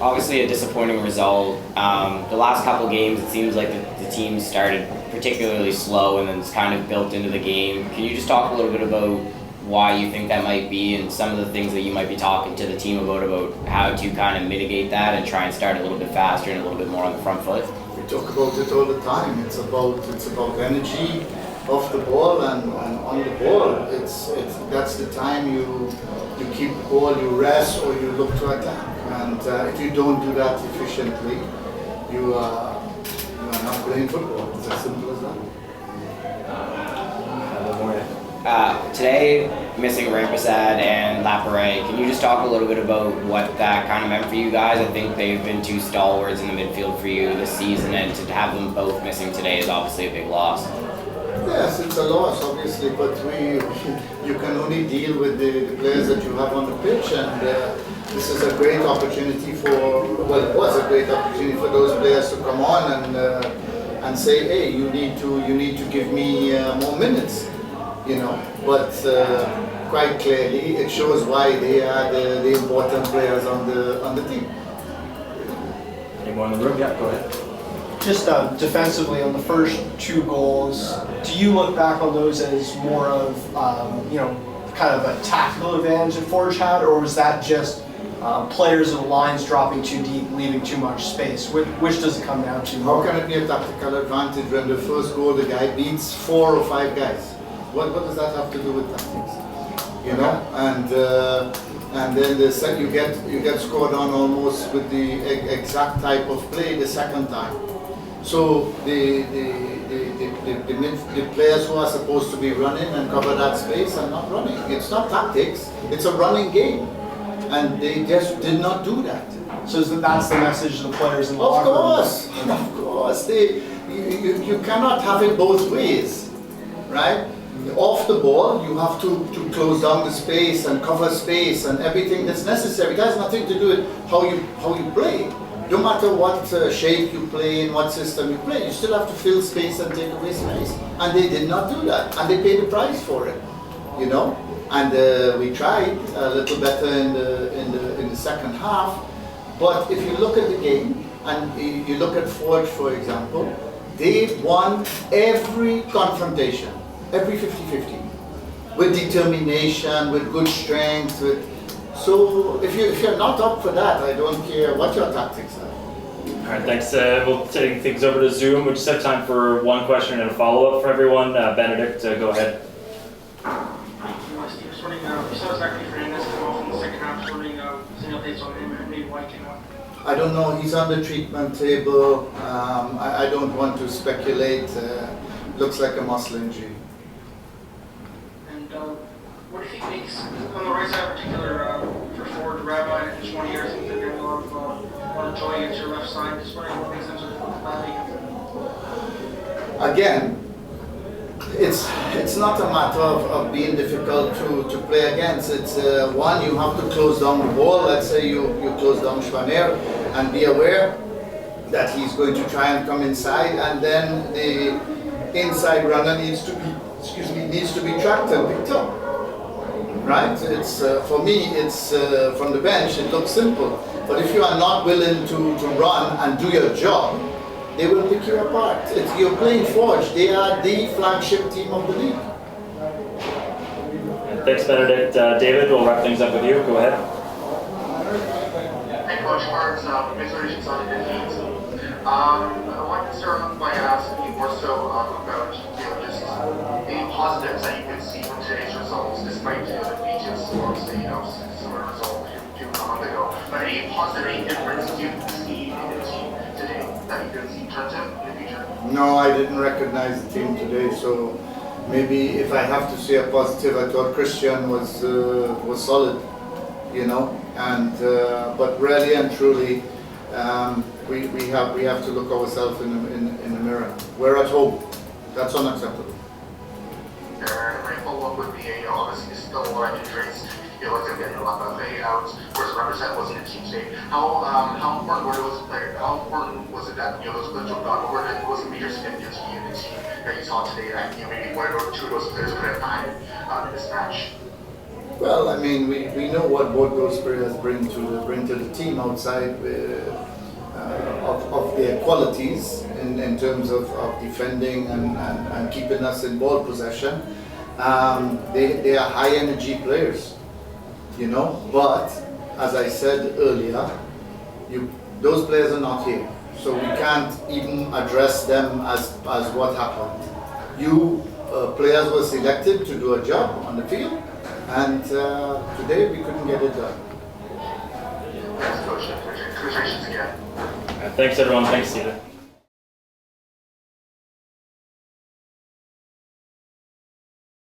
obviously a disappointing result. The last couple games, it seems like the team started particularly slow and then it's kind of built into the game. Can you just talk a little bit about why you think that might be and some of the things that you might be talking to the team about how to kind of mitigate that and try and start a little bit faster and a little bit more on the front foot? We talk about it all the time. It's about energy off the ball and on the ball. That's the time you keep the ball, you rest or you look to attack. And if you don't do that efficiently, you are not playing football. It's as simple as that. Today, missing Rampersad and Laparet. Can you just talk a little bit about what that kind of meant for you guys? I think they've been two stalwarts in the midfield for you this season, and to have them both missing today is obviously a big loss. Yes, it's a loss, obviously, but you can only deal with the players that you have on the pitch, and this is a great opportunity it was a great opportunity for those players to come on and say, hey, you need to give me more minutes, But quite clearly, it shows why they are the important players on the team. Anyone in the room? Yeah, go ahead. Just defensively on the first two goals, do you look back on those as more of kind of a tactical advantage that Forge had, or was that just players and lines dropping too deep, leaving too much space? Which does it come down to? How can it be a tactical advantage when the first goal the guy beats 4 or 5 guys? What does that have to do with tactics? And then you get scored on almost with the exact type of play the second time. So the players who are supposed to be running and cover that space are not running. It's not tactics, it's a running game. And they just did not do that. So that's the message to the players in the locker room? Of course. You cannot have it both ways, right? Off the ball, you have to close down the space and cover space and everything that's necessary. It has nothing to do with how you play. No matter what shape you play in, what system you play, you still have to fill space and take away space. And they did not do that, and they paid the price for it, And we tried a little better in the second half. But if you look at the game and you look at Forge, for example, they won every confrontation, every 50-50, with determination, with good strength. So if you're not up for that, I don't care what your tactics are. All right, thanks. We'll take things over to Zoom. We just have time for one question and a follow-up for everyone. Benedict, go ahead. I don't know, he's on the treatment table. I don't want to speculate. Looks like a muscle injury. And what do you think makes, on the right side in particular, for Ford, Rabbi, in 20 years, he's been getting a lot of joy against your left side. Just wondering what makes them sort of Again, it's not a matter of being difficult to play against. It's one, you have to close down the ball. Let's say you close down Schwaner and be aware that he's going to try and come inside, and then the inside runner needs to be tracked and picked up. Right? It's for me, it's from the bench. It looks simple, but if you are not willing to run and do your job, they will pick you apart. You're playing Forge. They are the flagship team of the league. Thanks, Benedict. David, we'll wrap things up with you. Go ahead. Hey, Coach Hart. Congratulations on your defeat. I wanted to start off by asking you more so about just any positives that you can see from today's results, despite the defeats, obviously, similar result to a month ago. But any positive difference you can see in the team today that you can see turns out in the future? No, I didn't recognize the team today, so maybe if I have to say a positive, I thought Christian was solid, and but really and truly, we have to look ourselves in the mirror. We're at home. That's unacceptable. My follow-up would be, obviously, still a lot of injuries. You look at getting a lot of out, whereas Rampersad wasn't a team state. How important was it that those players were gone, or was it major significance to you in the team that you saw today that maybe one or two of those players could have had in this match? Well, I mean, we know what both those players bring to the team outside of their qualities in terms of defending and keeping us in ball possession. They are high energy players, you know. But as I said earlier, those players are not here, so we can't even address them as what happened. Players were selected to do a job on the field, and today we couldn't get it done. Thanks, Coach. Congratulations again. Thanks everyone. Thanks, Stephen.